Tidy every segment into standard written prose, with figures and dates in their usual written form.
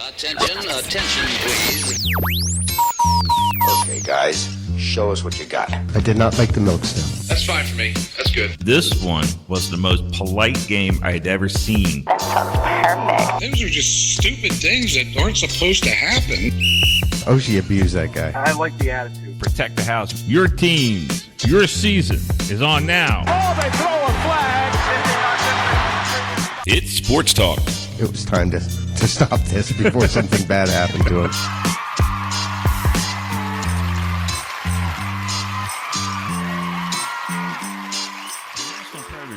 Attention, please. Okay, guys, show us what you got. I did not like the milk stout. That's fine for me. That's good. This one was the most polite game I had ever seen. That sounds perfect. Those are just stupid things that aren't supposed to happen. Oh, she abused that guy. I like the attitude. Protect the house. Your teams, your season is on now. Oh, they throw a flag. It's Sports Talk. It was time to stop this before something bad happened to him.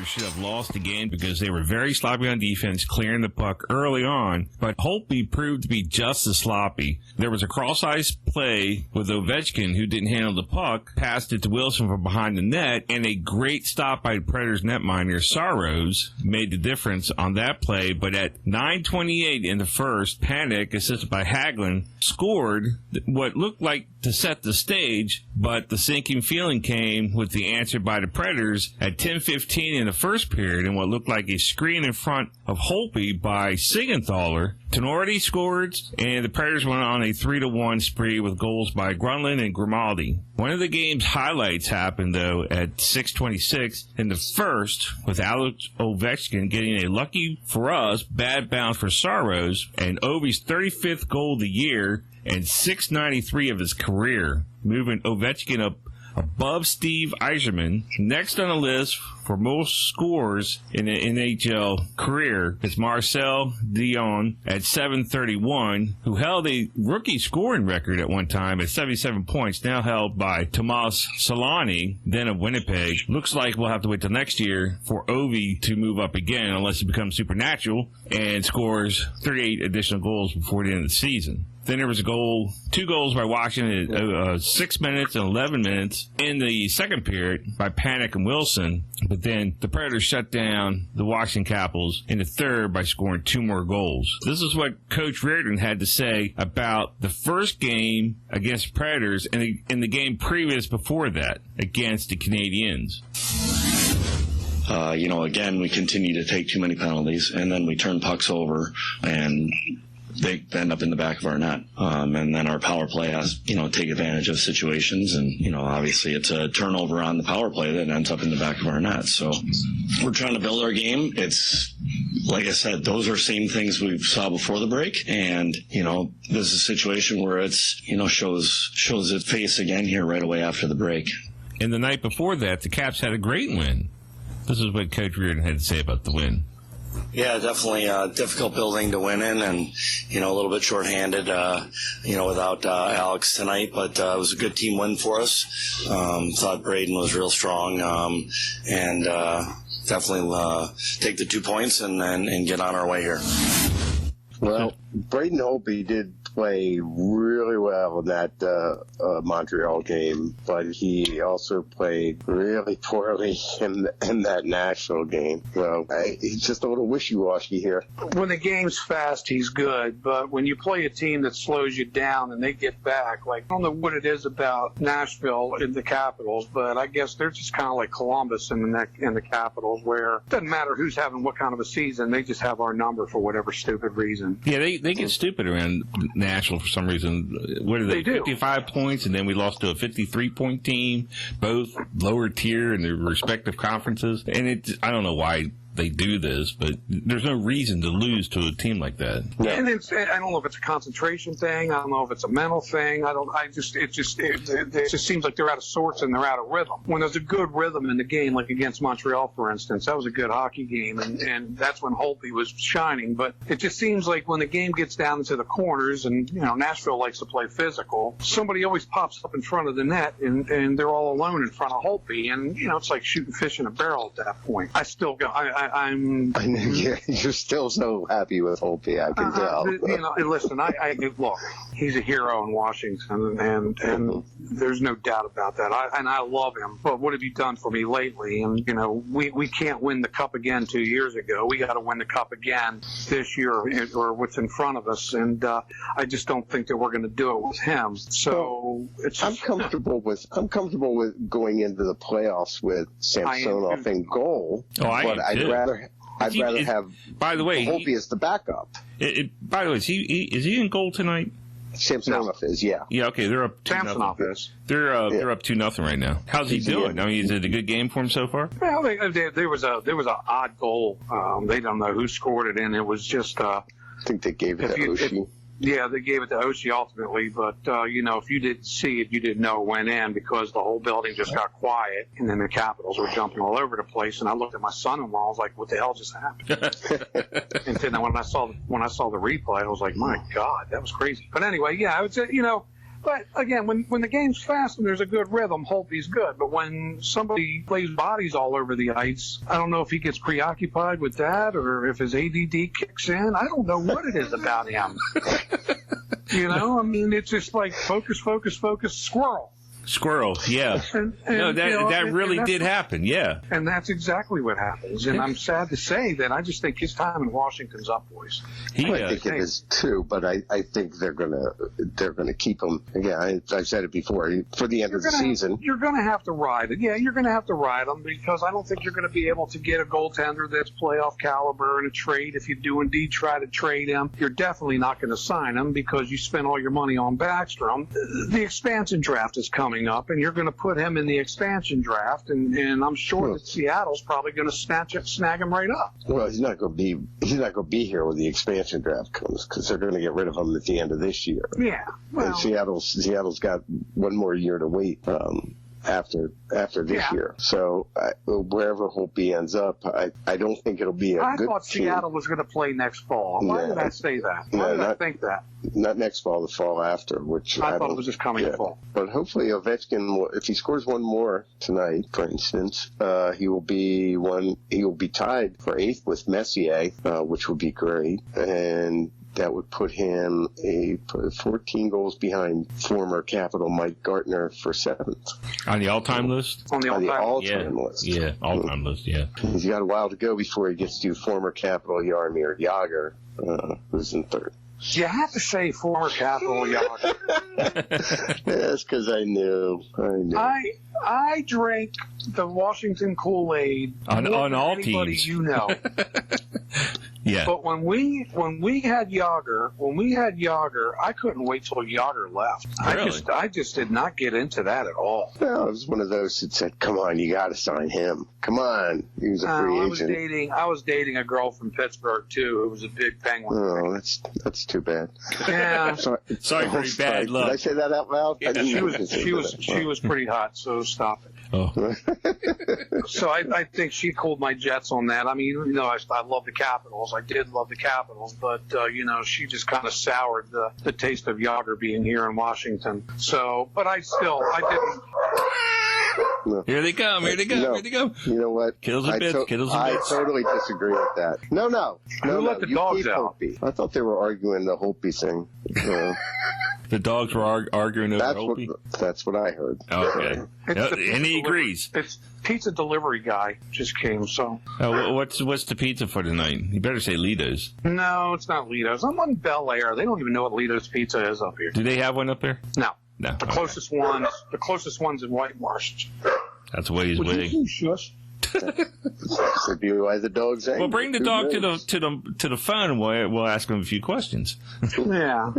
Should have lost the game because they were very sloppy on defense, clearing the puck early on, but Holtby proved to be just as sloppy. There was a cross-ice play with Ovechkin, who didn't handle the puck, passed it to Wilson from behind the net, and a great stop by the Predators netminder Saros made the difference on that play. But at 9:28 in the first, Panic, assisted by Hagelin, scored what looked like to set the stage, but the sinking feeling came with the answer by the Predators at 10:15 in the first period, and what looked like a screen in front of Holtby by Siegenthaler. Tenorti scored, and the Predators went on a 3-1 spree with goals by Grunland and Grimaldi. One of the game's highlights happened, though, at 6:26 in the first, with Alex Ovechkin getting a lucky for us bad bounce for Saros, and Ovi's 35th goal of the year and 693 of his career, moving Ovechkin up above Steve Yzerman. Next on the list for most scores in an NHL career is Marcel Dion at 731, who held a rookie scoring record at one time at 77 points, now held by Tomas Solani, then of Winnipeg. Looks like we'll have to wait till next year for Ovi to move up again, unless he becomes supernatural and scores 38 additional goals before the end of the season. Then there was two goals by Washington at 6 minutes and 11 minutes in the second period by Panic and Wilson. But then the Predators shut down the Washington Capitals in the third by scoring 2 more goals. This is what Coach Reardon had to say about the first game against Predators and in the game previous before that against the Canadiens. Again, we continue to take too many penalties, and then we turn pucks over, and they end up in the back of our net. And then our power play has, take advantage of situations. And, obviously it's a turnover on the power play that ends up in the back of our net. So we're trying to build our game. It's, like I said, those are same things we saw before the break. And, this is a situation where it's, shows its face again here right away after the break. And the night before that, the Caps had a great win. This is what Coach Reardon had to say about the win. Yeah, definitely a difficult building to win in, and, a little bit shorthanded, without Alex tonight, but it was a good team win for us. Thought Braden was real strong, and definitely take the 2 points and get on our way here. Well, Braden Holtby did play really well in that Montreal game, but he also played really poorly in that Nashville game. So he's just a little wishy-washy here. When the game's fast, he's good, but when you play a team that slows you down and they get back, I don't know what it is about Nashville and the Capitals, but I guess they're just kind of like Columbus in the Capitals, where it doesn't matter who's having what kind of a season, they just have our number for whatever stupid reason. Yeah, they get stupid around Nashville for some reason. What are they 55 points, and then we lost to a 53-point team, both lower tier in their respective conferences. And I don't know why they do this, but there's no reason to lose to a team like that. Yeah. And I don't know if it's a concentration thing. I don't know if it's a mental thing. It just seems like they're out of sorts and they're out of rhythm. When there's a good rhythm in the game, like against Montreal, for instance, that was a good hockey game, and that's when Holtby was shining. But it just seems like when the game gets down into the corners, and Nashville likes to play physical, somebody always pops up in front of the net, and they're all alone in front of Holtby, and it's like shooting fish in a barrel at that point. I still go. I know you're still so happy with Holtby, I can tell. Listen, look, he's a hero in Washington, and there's no doubt about that. I love him. But what have you done for me lately? And we can't win the cup again 2 years ago. We got to win the cup again this year, or what's in front of us. And I just don't think that we're going to do it with him. So I'm comfortable with going into the playoffs with Samsonov in goal. But I'd I'd rather have. By the way, Holtby as the backup. By the way, is he in goal tonight? Samsonov is, yeah. Yeah, okay, they're up 2-0. is. They're up 2-0 right now. How's he doing? I mean, is it a good game for him so far? Well, there was an odd goal. They don't know who scored it, and it was just. I think they gave it to Oshie. Yeah, they gave it to Oshie ultimately, but, if you didn't see it, you didn't know it went in because the whole building just got quiet, and then the Capitals were jumping all over the place, and I looked at my son-in-law, I was like, what the hell just happened? And then when I saw the replay, I was like, my God, that was crazy. But anyway, yeah, I would say, but again, when the game's fast and there's a good rhythm, Holtby's good. But when somebody lays bodies all over the ice, I don't know if he gets preoccupied with that or if his ADD kicks in. I don't know what it is about him. I mean, it's just like focus, squirrel. Squirrel, yeah. That really did happen, yeah. And that's exactly what happens. And I'm sad to say that I just think his time in Washington's up, boys. I think it is too, but I think they're gonna keep him. Again, I said it before for the end of the season. You're gonna have to ride it. Yeah, you're gonna have to ride them because I don't think you're gonna be able to get a goaltender that's playoff caliber in a trade. If you do indeed try to trade him, you're definitely not going to sign him because you spent all your money on Backstrom. The expansion draft is coming up, and you're going to put him in the expansion draft, and I'm sure that Seattle's probably going to snag him right up. Well, he's not going to be here when the expansion draft comes because they're going to get rid of him at the end of this year. Yeah, well, and Seattle's got one more year to wait. After this year. So wherever Holtby ends up, I don't think it'll be I good thought Seattle was going to play next fall. Why did I say that? Why did I think that? Not next fall, the fall after, which I thought it was just coming fall. But hopefully Ovechkin, if he scores one more tonight, for instance, he will be tied for 8th with Messier, which would be great. And that would put him 14 goals behind former Capital Mike Gartner for 7th. On the all-time list? On the all-time list. Yeah, all-time list, yeah. He's got a while to go before he gets to former Capital Jaromir Jagr, who's in 3rd. You have to say former Capital Jagr. That's because I knew. I drank the Washington Kool-Aid on all anybody teams. You know. Yeah. But when we had Jagr, I couldn't wait till Jagr left. Really? I just did not get into that at all. Well, it was one of those that said, "Come on, you got to sign him. Come on." He was a free agent. I was dating a girl from Pittsburgh too. It was a big Penguin. Oh, that's too bad. Yeah. Sorry for your bad luck. Did I say that out loud? Yeah. She was pretty hot, so stop it. Oh. So I think she cooled my jets on that. I mean, I love the Capitals. I did love the Capitals, but she just kind of soured the taste of Jagr being here in Washington. So, but I didn't. No. Here they come. No. You know what? Kittles and bits. I totally disagree with that. No. Who let the dogs out? Holtby. I thought they were arguing the Holtby thing. The dogs were arguing over Holtby? That's what I heard. Okay. And he agrees. It's pizza delivery guy just came, so. What's the pizza for tonight? You better say Lido's. No, it's not Lido's. I'm on Bel Air. They don't even know what Lido's pizza is up here. Do they have one up there? No. No. The closest one's in Whitemarsh. That's what he's Would waiting. you shush? Could be why the dog's angry. Well, bring the dog to the phone, and we'll ask him a few questions. Yeah.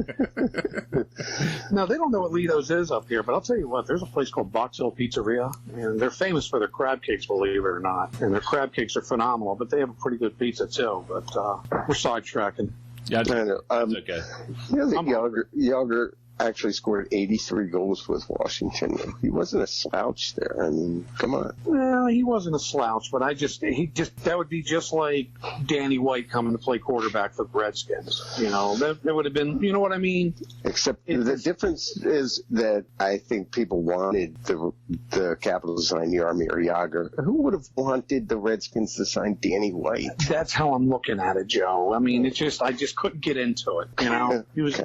No, they don't know what Lido's is up here, but I'll tell you what. There's a place called Box Hill Pizzeria, and they're famous for their crab cakes, believe it or not. And their crab cakes are phenomenal, but they have a pretty good pizza too. But we're sidetracking. Yeah, I know. okay. Jagr actually scored 83 goals with Washington. He wasn't a slouch there. I mean, come on. Well, he wasn't a slouch, but that would be just like Danny White coming to play quarterback for the Redskins. That would have been, you know what I mean? Except the difference is that I think people wanted the Capitals to sign Jaromir Jagr. Who would have wanted the Redskins to sign Danny White? That's how I'm looking at it, Joe. I mean, I just couldn't get into it. He was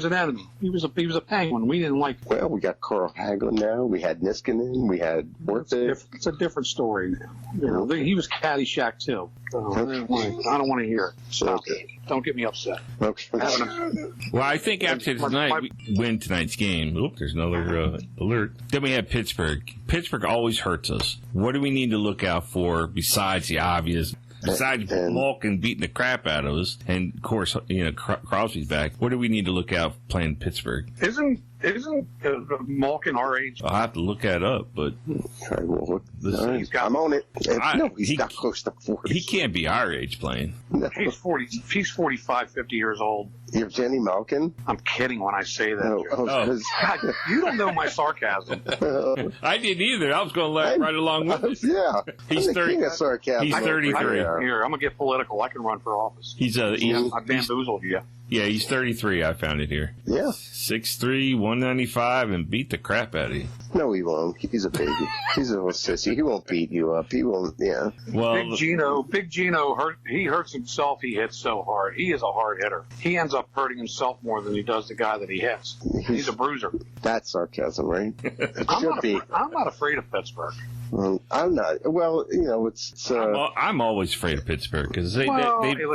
an enemy. He was a Penguin. We didn't like him. Well, we got Carl Hagelin now. We had Niskanen. We had Worthing. It's a different story now. He was Caddyshack too. So I don't want to hear it. Stop it. Don't get me upset. Okay. Well, I think after tonight, we win tonight's game. Oop, there's another alert. Then we have Pittsburgh. Pittsburgh always hurts us. What do we need to look out for besides the obvious besides Malkin beating the crap out of us, and of course, Crosby's back. What do we need to look out playing Pittsburgh? Isn't Malkin our age? I'll have to look that up, but I will look. I'm on it. He's not close to 40. He can't be our age playing. No. He's 40. He's 45, 50 years old. Evgeny Malkin? I'm kidding when I say that. God, you don't know my sarcasm. I didn't either. I was going to let right along with it. Yeah. He's 30. King of sarcasm. He's 33. Here, I'm gonna get political. I can run for office. I bamboozled you. Yeah, he's 33. I found it here. Yeah. 6'3", 195, and beat the crap out of you. No, he won't. He's a baby. He's a little sissy. He won't beat you up. He won't. Yeah. Well, Big Gino hurts himself. He hits so hard. He is a hard hitter. He ends up hurting himself more than he does the guy that he hits. He's a bruiser. That's sarcasm, right? It should be. I'm not afraid of Pittsburgh. I'm not. Well, it's. I'm always afraid of Pittsburgh because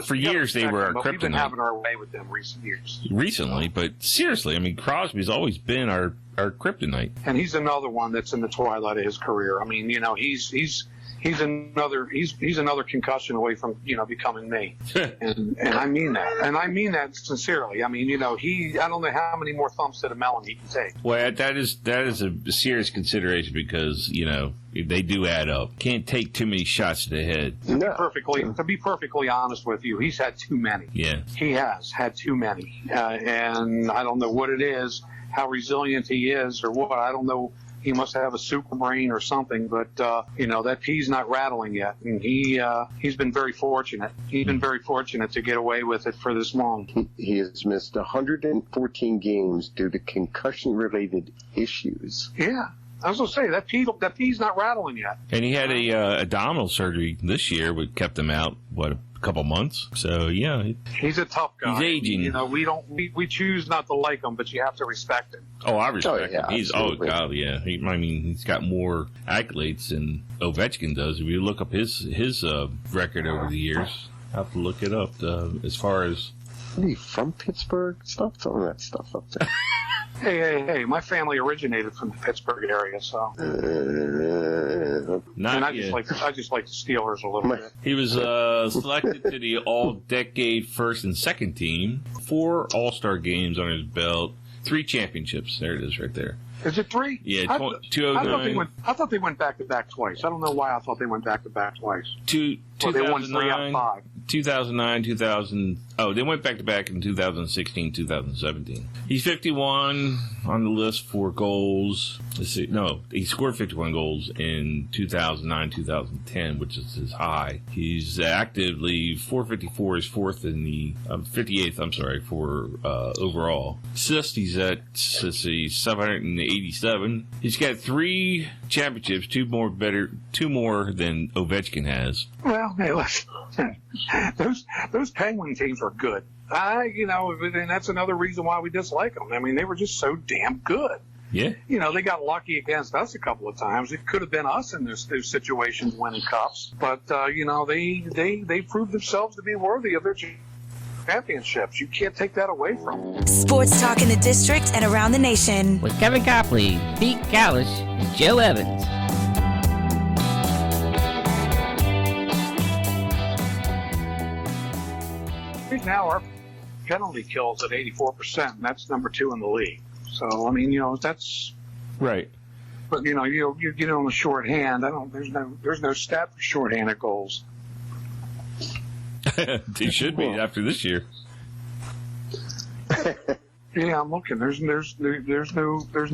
for years they were our kryptonite. We've been having our way with them recent years. Recently, but seriously, I mean, Crosby's always been our kryptonite. And he's another one that's in the twilight of his career. I mean, he's another concussion away from becoming me, and I mean that, and I mean that sincerely. I mean, I don't know how many more thumps to the melon he can take. Well, that is a serious consideration because they do add up. Can't take too many shots to the head. To be perfectly honest with you, he's had too many. Yeah, he has had too many, and I don't know what it is, how resilient he is, or what. I don't know. He must have a super brain or something, but that pea's not rattling yet, and he's been very fortunate. He's been very fortunate to get away with it for this long. He has missed 114 games due to concussion-related issues. Yeah. I was going to say, that pea's not rattling yet. And he had a abdominal surgery this year, which kept him out, a couple months. So, yeah. He's a tough guy. He's aging. We choose not to like him, but you have to respect him. Oh, I respect him. He's God, yeah. He's got more accolades than Ovechkin does. If you look up his record over the years, I have to look it up as far as... Are you from Pittsburgh? Stop throwing that stuff up there. Hey, my family originated from the Pittsburgh area, so. I just like the Steelers a little bit. He was selected to the all-decade first and second team, 4 All-Star games on his belt, 3 championships. There it is right there. Is it 3? Yeah, 2009. I thought they went back-to-back twice. I don't know why I thought they went back-to-back twice. They won 3 out of 5. 2009, 2000. Oh, they went back-to-back in 2016, 2017. He's 51 on the list for goals. Let's see. No, he scored 51 goals in 2009, 2010, which is his high. He's actively 454 is fourth in the 58th. I'm sorry for overall. Assists, he's at 787. He's got 3 championships, 2 more than Ovechkin has. Well, hey, listen. Those Penguin teams are good. And that's another reason why we dislike them. I mean, they were just so damn good. Yeah. They got lucky against us a couple of times. It could have been us in those situations winning cups. But, they proved themselves to be worthy of their championships. You can't take that away from them. Sports talk in the district and around the nation. With Kevin Copley, Pete Callis, and Joe Evans. Right now, our penalty kills at 84%, and that's number 2 in the league. So, I mean, that's right. But you get on the shorthand. There's no stat for shorthanded goals. They should be after this year. Yeah, I'm looking. There's no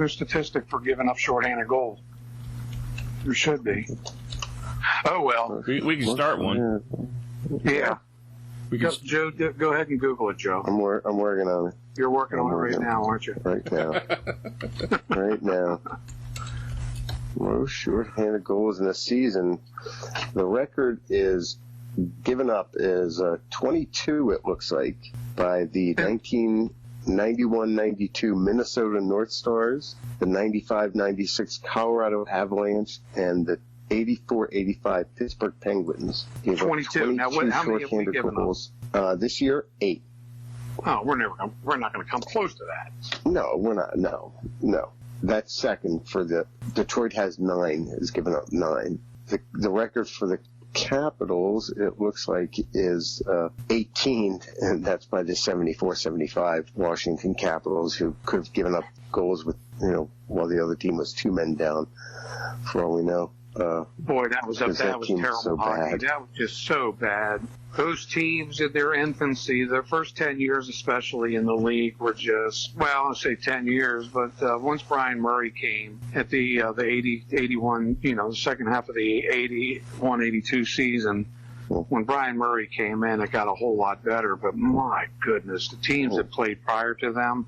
statistic for giving up shorthanded goals. There should be. Oh well. We can start one. Yeah. Joe, go ahead and Google it, Joe. I'm working on it. You're working on it right now, aren't you? Right now. Right now. Most shorthanded goals in a season. The record is given up is 22, it looks like, by the 1991-92 Minnesota North Stars, the 95-96 Colorado Avalanche, and the 84-85 Pittsburgh Penguins. 22. Now, how many have we given goals. This year, 8. Oh, we're not going to come close to that. No, we're not. No. That's second for the Detroit has 9. Has given up 9. The record for the Capitals, it looks like, is 18, and that's by the 74-75 Washington Capitals, who could have given up goals with, while the other team was 2 men down, for all we know. Boy, that was terrible so hockey. bad. That was just so bad. Those teams in their infancy, their first 10 years especially in the league, were just, well, I'll say 10 years, but once Brian Murray came at the 81, the second half of the 81-82 season, when Brian Murray came in, it got a whole lot better. But my goodness, the teams that played prior to them.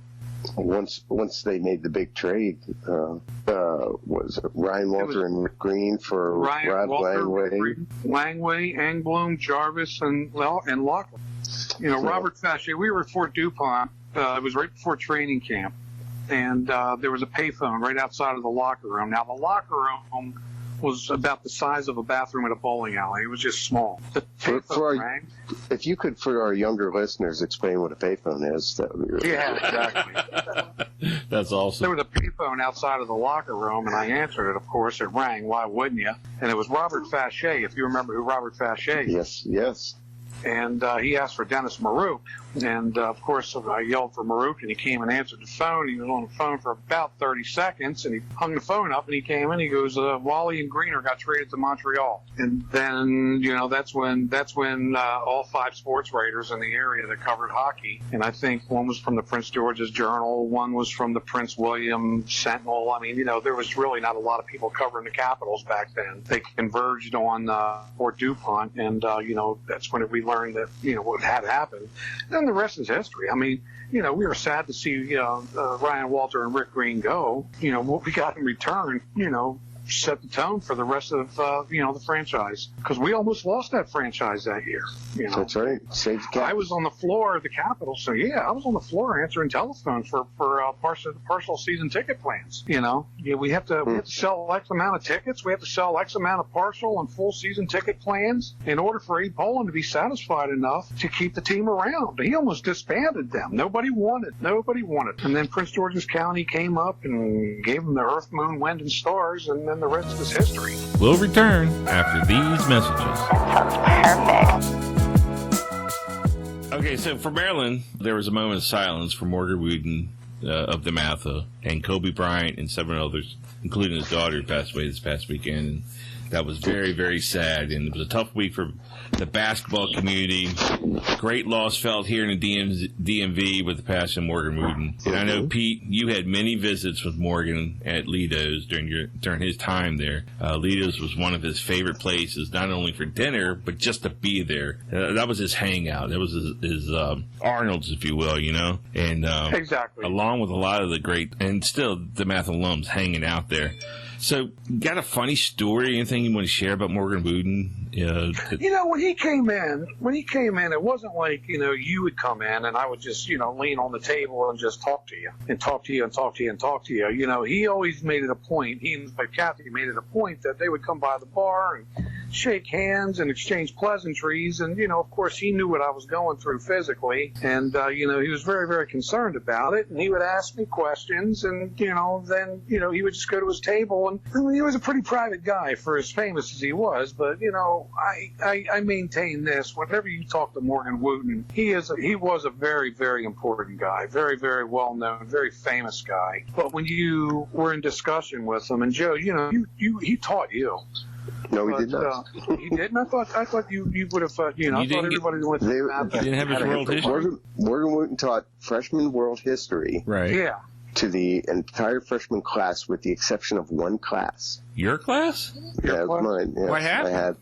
Once they made the big trade, was it Ryan Walter and Rick Green for Rod Langway, Engblom, Jarvis, and Lachlan. Robert Fachet. We were at Fort DuPont. It was right before training camp, and there was a payphone right outside of the locker room. Now the locker room was about the size of a bathroom at a bowling alley. It was just small. If you could, for our younger listeners, explain what a payphone is, that would be really good. Exactly. That's awesome. There was a payphone outside of the locker room, and I answered it, of course. It rang. Why wouldn't you? And it was Robert Fachet, if you remember who Robert Fachet is. Yes. And he asked for Dennis Marouk. And, of course, I yelled for Marouk, and he came and answered the phone. He was on the phone for about 30 seconds, and he hung the phone up, and he came in. He goes, Wally and Greener got traded to Montreal. And then, that's when all 5 sports writers in the area that covered hockey, and I think one was from the Prince George's Journal, one was from the Prince William Sentinel. I mean, there was really not a lot of people covering the Capitals back then. They converged on Fort DuPont, and, that's when we learned that, what had happened. Then the rest is history. I mean, we were sad to see, Ryan Walter and Rick Green go. What we got in return, set the tone for the rest of, the franchise. Because we almost lost that franchise that year. That's right. I was on the floor of the Capitals, so I was on the floor answering telephones for partial season ticket plans. We have to sell X amount of tickets. We have to sell X amount of partial and full season ticket plans in order for Abe Poland to be satisfied enough to keep the team around. He almost disbanded them. Nobody wanted. And then Prince George's County came up and gave them the earth, moon, wind, and stars, and then the rest is history. We'll return after these messages. That sounds perfect. Okay, so for Maryland, there was a moment of silence for Morgan Wootten of DeMatha and Kobe Bryant and 7 others, including his daughter, who passed away this past weekend. And that was very, very sad, and it was a tough week for the basketball community. Great loss felt here in the DMV with the passing of Morgan Wootten. And I know, Pete, you had many visits with Morgan at Lido's during his time there. Lido's was one of his favorite places, not only for dinner, but just to be there. That was his hangout. That was his Arnold's, if you will, And exactly. Along with a lot of the great, and still DeMatha alums hanging out there. So, got a funny story, anything you want to share about Morgan Wootten? When he came in, it wasn't like, you would come in and I would just, lean on the table and just talk to you. He always made it a point, he and Kathy made it a point that they would come by the bar and shake hands and exchange pleasantries. And, of course, he knew what I was going through physically. And, he was very, very concerned about it. And he would ask me questions. And, then, he would just go to his table. And he was a pretty private guy for as famous as he was. But, I maintain this. Whenever you talk to Morgan Wootten, he was a very, very important guy. Very, very well-known, very famous guy. But when you were in discussion with him, and Joe, he taught you. No, he did not. He didn't? I thought you would have, I thought everybody went to that. Didn't have his world history? Morgan Wootten taught freshman world history. Right. Yeah. To the entire freshman class with the exception of one class. Your class? Yeah, it was mine. Yes, what happened?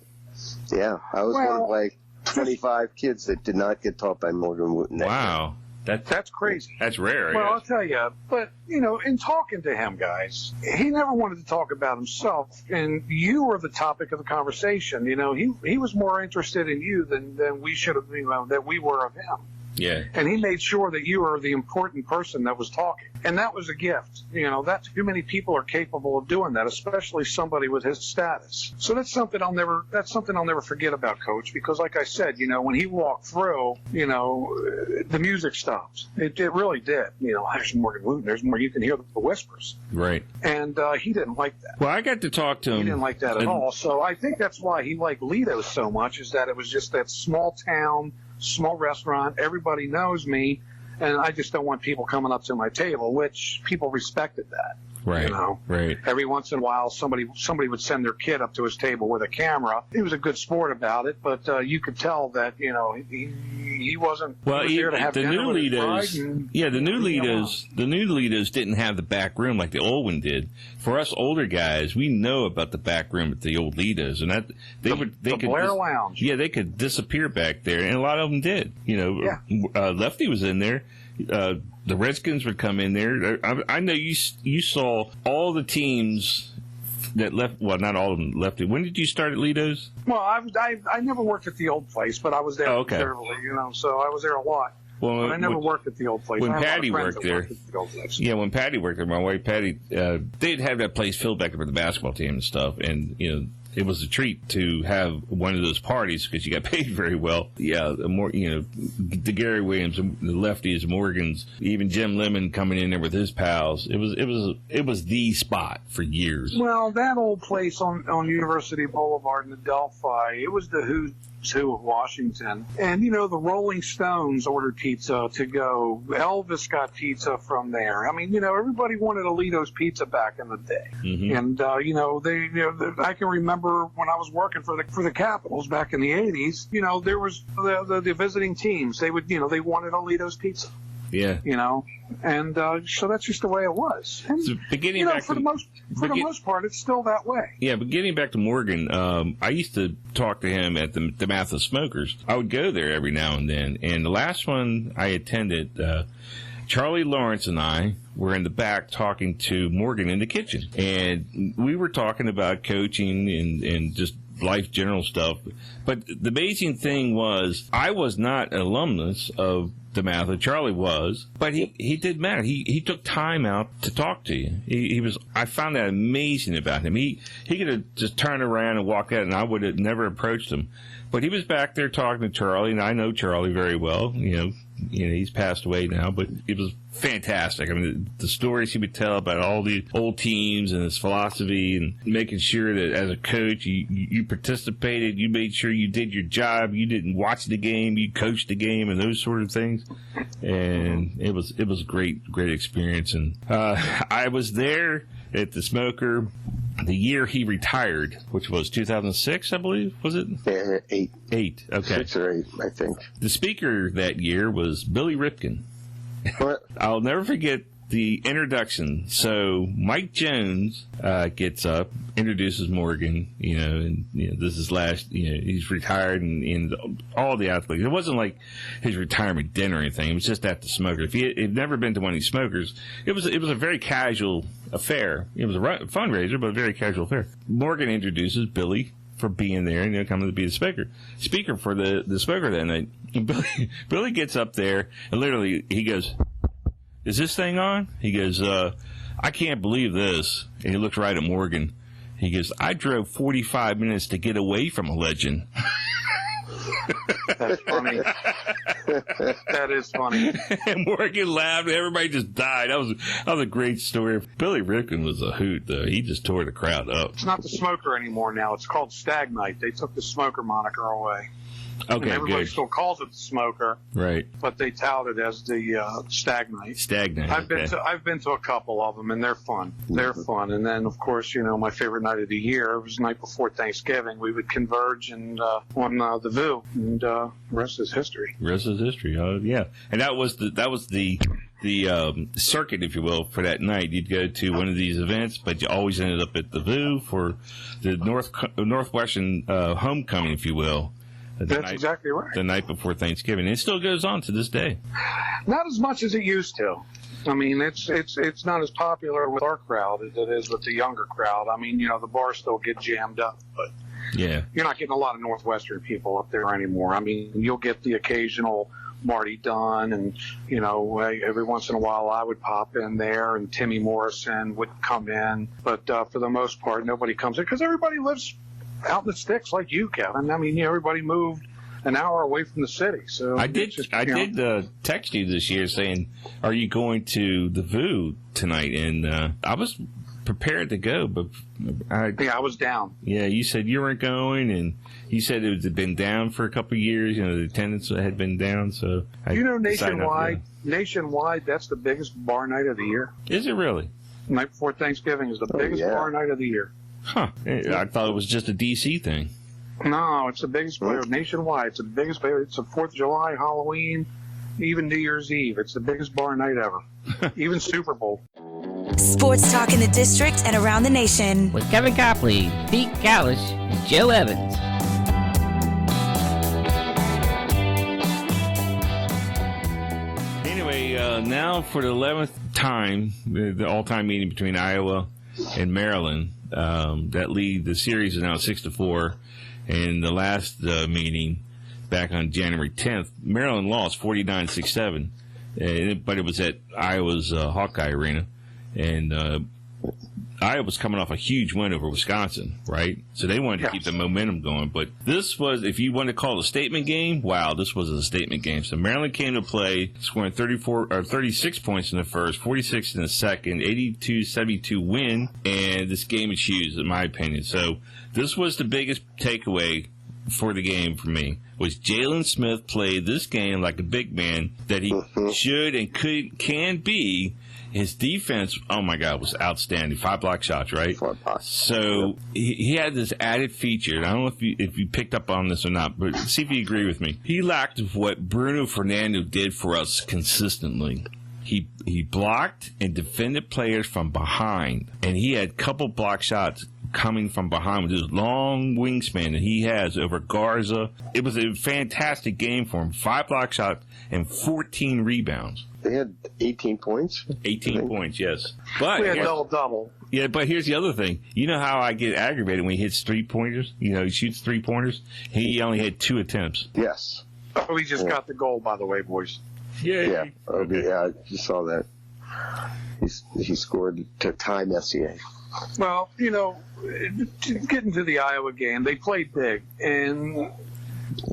I was one of like 25 kids that did not get taught by Morgan Wootten. Wow. That's crazy. That's rare. Well, I'll tell you, but, in talking to him, guys, he never wanted to talk about himself, and you were the topic of the conversation. He was more interested in you than we should have, that we were of him. Yeah. And he made sure that you were the important person that was talking. And that was a gift. That too many people are capable of doing that, especially somebody with his status. So that's something I'll never forget about Coach, because like I said, when he walked through, the music stopped. It really did. There's Morgan Wootten. There's more. You can hear the whispers. Right. And he didn't like that. Well, I got to talk to him. He didn't like that at all. So I think that's why he liked Lido's so much, is that it was just that small town, small restaurant. Everybody knows me, and I just don't want people coming up to my table, which people respected that. Right. Right. Every once in a while, somebody would send their kid up to his table with a camera. He was a good sport about it, but you could tell that he wasn't. Well, he was there to have the dinner new with his Lidos, bride and the new Lidos didn't have the back room like the old one did. For us older guys, we know about the back room at the old Lidos, and that they could Blair Lounge. Yeah, they could disappear back there, and a lot of them did. Lefty was in there. The Redskins would come in there. I know you saw all the teams that left. Well, not all of them left it. When did you start at Lido's? Well, I never worked at the old place, but I was there considerably, so I was there a lot. Well, but I never worked at the old place. When Patty worked there, when Patty worked there, my wife Patty, they'd have that place filled back up with the basketball team and stuff, and it was a treat to have one of those parties because you got paid very well. Yeah, the Gary Williams, the Lefties, Morgans, even Jim Lemon coming in there with his pals. It was the spot for years. Well, that old place on University Boulevard in Adelphi, it was the who's who of Washington. And, the Rolling Stones ordered pizza to go. Elvis got pizza from there. I mean, everybody wanted Alito's pizza back in the day. Mm-hmm. And, I can remember when I was working for the Capitals back in the 80s, there was the visiting teams. They would, they wanted Alito's pizza. Yeah. And so that's just the way it was. And, so for the most part, it's still that way. Yeah, but getting back to Morgan, I used to talk to him at the DeMatha Smokers. I would go there every now and then. And the last one I attended, Charlie Lawrence and I were in the back talking to Morgan in the kitchen. And we were talking about coaching and just life general stuff. But the amazing thing was, I was not an alumnus of DeMatha. Charlie was, but he did matter. He took time out to talk to you. He was. I found that amazing about him. He could have just turned around and walked out, and I would have never approached him. But he was back there talking to Charlie, and I know Charlie very well. He's passed away now, but it was fantastic. I mean, the stories he would tell about all the old teams and his philosophy, and making sure that as a coach you participated, you made sure you did your job. You didn't watch the game, you coached the game, and those sort of things. And it was a great experience. And I was there at the Smoker the year he retired, which was 2006, I believe. Was it? Yeah, 8. 8. Okay. 6 or 8, I think. The speaker that year was Billy Ripken. What? I'll never forget the introduction. So Mike Jones gets up, introduces Morgan, and this is last, he's retired, and all the athletes. It wasn't like his retirement dinner or anything. It was just at the Smoker. If you'd never been to one of these Smokers, it was a very casual affair. It was a fundraiser, but a very casual affair. Morgan introduces Billy for being there and coming to be the speaker for the Smoker that night. And Billy gets up there and literally he goes, "Is this thing on?" He goes, "I can't believe this." And he looks right at Morgan. He goes, "I drove 45 minutes to get away from a legend." That's funny. That is funny. And Morgan laughed. Everybody just died. That was a great story. Billy Ripken was a hoot, though. He just tore the crowd up. It's not the Smoker anymore now. It's called Stag Night. They took the Smoker moniker away. Okay, and everybody good. Still calls it the Smoker, right? But they tout it as the Stag Night. Stag Night. I've been to a couple of them, and they're fun. They're fun. And then, of course, my favorite night of the year was the night before Thanksgiving. We would converge and on the VU, and the rest is history. Rest is history. Yeah, and that was the circuit, if you will, for that night. You'd go to one of these events, but you always ended up at the VU for the Northwestern homecoming, if you will. That's exactly right. The night before Thanksgiving. It still goes on to this day. Not as much as it used to. I mean, it's not as popular with our crowd as it is with the younger crowd. I mean, the bars still get jammed up, but yeah, you're not getting a lot of Northwestern people up there anymore. I mean, you'll get the occasional Marty Dunn, and every once in a while I would pop in there, and Timmy Morrison would come in. But for the most part, nobody comes in because everybody lives out in the sticks like you, Kevin. I mean, everybody moved an hour away from the city. So I did text you this year saying, "Are you going to the VU tonight?" And I was prepared to go, but I was down. Yeah, you said you weren't going, and you said it had been down for a couple of years. The attendance had been down, so nationwide, that's the biggest bar night of the year. Is it really? Night before Thanksgiving is the biggest bar night of the year. Huh? I thought it was just a DC thing. No, it's the biggest bar nationwide. It's the biggest bar. It's the 4th of July, Halloween, even New Year's Eve. It's the biggest bar night ever. Even Super Bowl. Sports talk in the district and around the nation. With Kevin Copley, Pete Callis, and Joe Evans. Anyway, now for the 11th time, the all-time meeting between Iowa and Maryland. That lead, the series is now 6-4. And the last meeting back on January 10th, Maryland lost 49-6-7. But it was at Iowa's Hawkeye Arena. And Iowa was coming off a huge win over Wisconsin, right? So they wanted to keep the momentum going. But this was, if you want to call it a statement game, wow, this was a statement game. So Maryland came to play, scoring 36 points in the first, 46 in the second, 82-72 win. And this game is huge, in my opinion. So this was the biggest takeaway for the game for me, was Jalen Smith played this game like a big man that he should and can be. His defense, oh my God, was outstanding. 5 block shots, right? 5 blocks. So he had this added feature. And I don't know if you picked up on this or not, but see if you agree with me. He lacked what Bruno Fernando did for us consistently. He blocked and defended players from behind, and he had a couple block shots coming from behind with his long wingspan that he has over Garza. It was a fantastic game for him. 5 block shots and 14 rebounds. They had 18 points? 18 points, yes. But we had double-double. Yeah, but here's the other thing. You know how I get aggravated when he hits 3-pointers? He shoots 3-pointers? He only had 2 attempts. Yes. Oh, he just got the goal, by the way, boys. Yeah. Okay. Yeah, I just saw that. He scored to time SCA. Well, getting to the Iowa game, they played big, and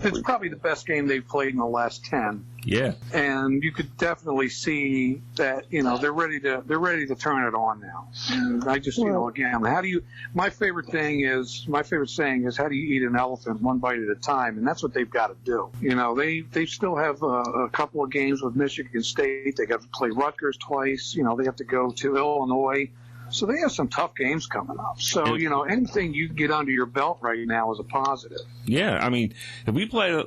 it's probably the best game they've played in the last 10. Yeah. And you could definitely see that, they're ready to turn it on now. And I just, again, my favorite saying is, how do you eat an elephant one bite at a time? And that's what they've got to do. They still have a couple of games with Michigan State. They got to play Rutgers twice. They have to go to Illinois. So they have some tough games coming up. So, anything you get under your belt right now is a positive. Yeah, I mean, if we play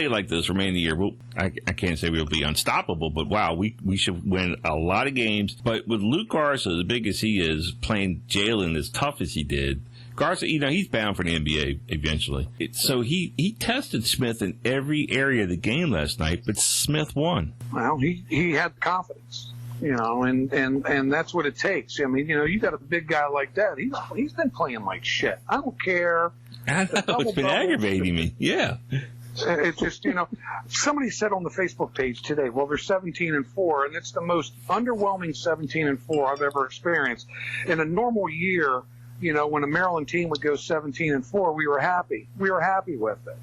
like this remaining the year, I can't say we'll be unstoppable, but wow, we should win a lot of games. But with Luke Garza, as big as he is, playing Jalen as tough as he did, Garza, he's bound for the NBA eventually. So he tested Smith in every area of the game last night, but Smith won. Well, he had confidence. And that's what it takes. I mean, you got a big guy like that. He's been playing like shit. I don't care. I know, it's been aggravating me. Yeah. It's just, somebody said on the Facebook page today, well, they're 17-4, and it's the most underwhelming 17-4 I've ever experienced. In a normal year, when a Maryland team would go 17-4, we were happy. We were happy with it,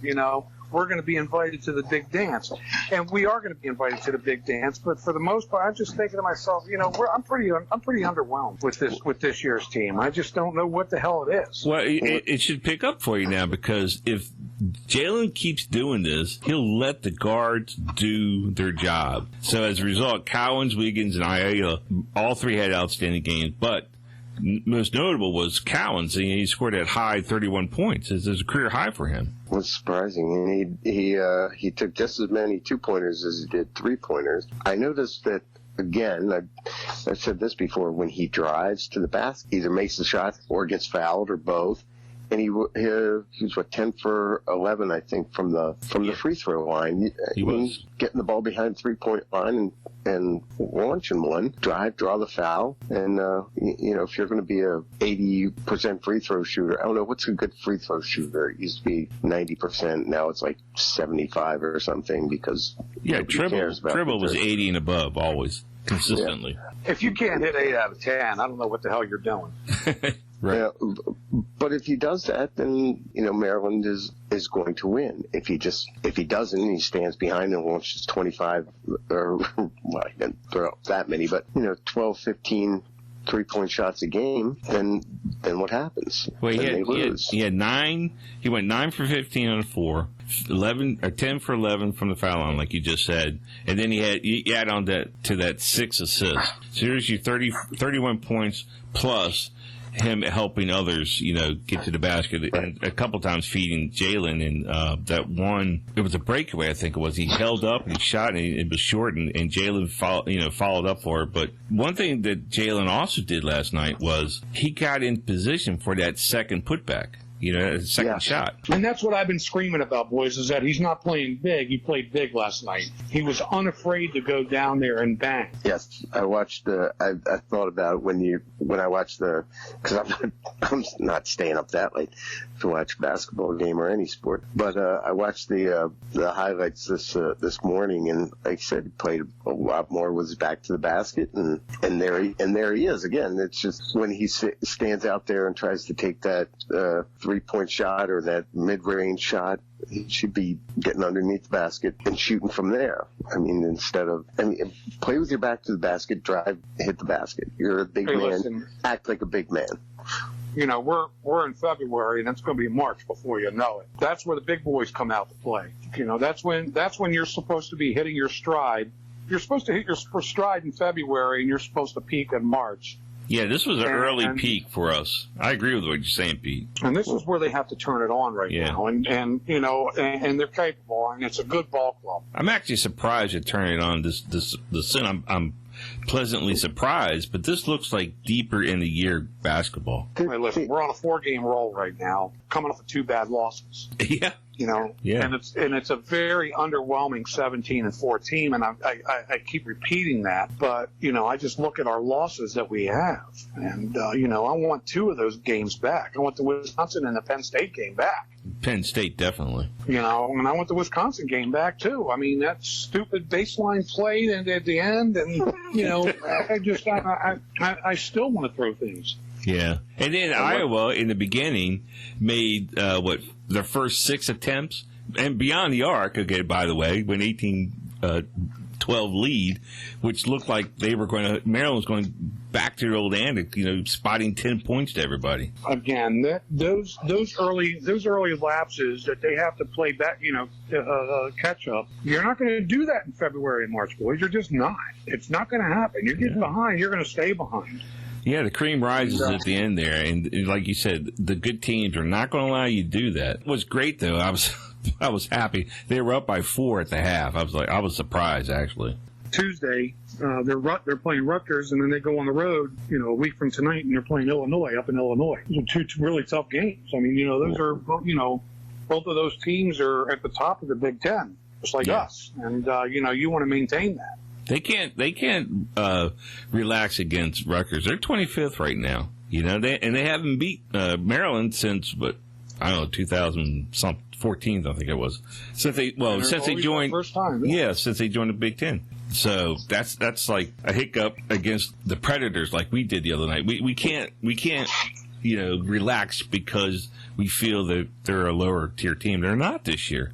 We're going to be invited to the big dance, and we are going to be invited to the big dance. But for the most part, I'm just thinking to myself, I'm pretty underwhelmed with this year's team. I just don't know what the hell it is. Well, it should pick up for you now, because if Jalen keeps doing this, he'll let the guards do their job. So as a result, Cowens, Wiggins, and Ayala, all 3 had outstanding games, but most notable was Cowens. He scored at high 31 points. It's a career high for him. What's surprising, and he took just as many 2-pointers as he did 3-pointers. I noticed that, again, I've said this before, when he drives to the basket, either makes the shot or gets fouled or both, and he was 10 for 11, I think, from the free throw line. He was getting the ball behind 3-point line and launching one, drive, draw the foul, and if you're going to be a 80% free throw shooter, I don't know what's a good free throw shooter. It used to be 90%, now it's like 75 or something because Tribble was 80 and above always consistently. Yeah. If you can't hit 8 out of 10, I don't know what the hell you're doing. Right. Yeah, but if he does that, then Maryland is going to win. If he doesn't, he stands behind and launches 25 or well, I didn't throw up that many, but 12, 15 3-point shots a game, then what happens? Well, they lose. He had 9. He went 9 for 15 on 4, 10 for 11 from the foul line, like you just said, and then you add on to that 6 assists. So here's your 31 points plus him helping others, get to the basket, and a couple times feeding Jalen. And that one, it was a breakaway, I think it was. He held up and he shot, and it was short, and Jalen followed up for it. But one thing that Jalen also did last night was he got in position for that second putback. Second shot. And that's what I've been screaming about, boys, is that he's not playing big. He played big last night. He was unafraid to go down there and bang. Yes, I watched I thought about it when I watched because I'm not staying up that late to watch a basketball game or any sport. But I watched the highlights this morning, and like I said, he played a lot more with his back to the basket, and there he is again. It's just when he stands out there and tries to take that 3-point shot or that mid-range shot, he should be getting underneath the basket and shooting from there. Play with your back to the basket, drive, hit the basket. You're a big man. Listen, act like a big man. We're in February, and it's going to be March before you know it. That's where the big boys come out to play. That's when you're supposed to be hitting your stride. You're supposed to hit your stride in February, and you're supposed to peak in March. Yeah, this was an early peak for us. I agree with what you're saying, Pete. And this is where they have to turn it on right now. And they're capable, and it's a good ball club. I'm actually surprised at turning it on this soon. I'm pleasantly surprised, but this looks like deeper in the year basketball. Hey, listen, we're on a 4-game roll right now, coming off of 2 bad losses. Yeah. And it's a very underwhelming 17-4 team, and I keep repeating that. But I just look at our losses that we have, and I want 2 of those games back. I want the Wisconsin and the Penn State game back. Penn State definitely. And I want the Wisconsin game back too. I mean, that stupid baseline play at the end, and I still want to throw things. Yeah, and then Iowa in the beginning made their first 6 attempts and beyond the arc. Okay, by the way, when 18-12 lead, which looked like Maryland was going back to their old end, spotting 10 points to everybody. Again, those early lapses that they have to play back, catch up. You're not going to do that in February and March, boys. You're just not. It's not going to happen. You're getting behind. You're going to stay behind. Yeah, the cream rises at the end there, and like you said, the good teams are not going to allow you to do that. It was great though. I was happy. They were up by 4 at the half. I was surprised actually. Tuesday, they're playing Rutgers, and then they go on the road, a week from tonight, and they're playing Illinois up in Illinois. Those are 2 really tough games. I mean, those are, both of those teams are at the top of the Big Ten, just like us, and you want to maintain that. They can't relax against Rutgers. They're 25th right now. They haven't beat Maryland since 2014, I think it was. Since they joined first time. Since they joined the Big Ten. So that's like a hiccup against the Predators, like we did the other night. We can't relax because we feel that they're a lower tier team. They're not this year.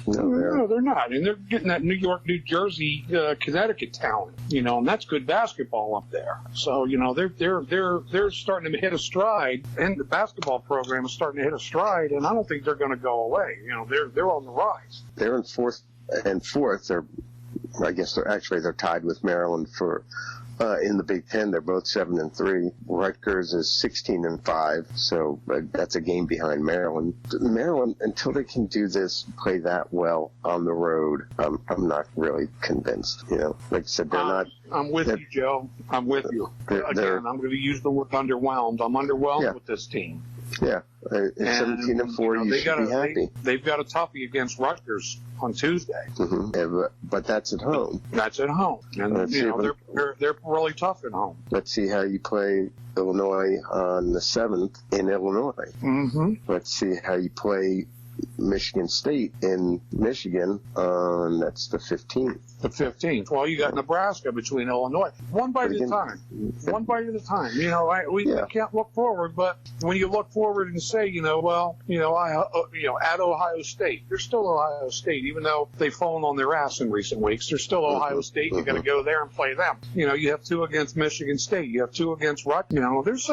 No, they're not, and they're getting that New York, New Jersey, Connecticut talent, and that's good basketball up there. So they're starting to hit a stride, and the basketball program is starting to hit a stride, and I don't think they're going to go away. They're on the rise. They're in fourth. I guess they're tied with Maryland for. In the Big Ten, they're both 7-3. Rutgers is 16-5, so that's a game behind Maryland. Maryland, until they can do this, play that well on the road, I'm not really convinced. Like I said, they're not. I'm with you, Joe. I'm with you. Again, I'm going to use the word underwhelmed. I'm underwhelmed with this team. Yeah, at 17-4, you should be happy. They've got a toughie against Rutgers on Tuesday. Mm-hmm. But that's at home. That's at home, and they're really tough at home. Let's see how you play Illinois on the 7th in Illinois. Mm-hmm. Let's see how you play Michigan State in Michigan on that's the 15th. The 15th. Well, you got Nebraska between Illinois. One bite at a time. One bite at a time. We can't look forward, but when you look forward and say, at Ohio State, they're still Ohio State, even though they've fallen on their ass in recent weeks. They're still Ohio State. You got to go there and play them. You have 2 against Michigan State. You have 2 against Rutgers.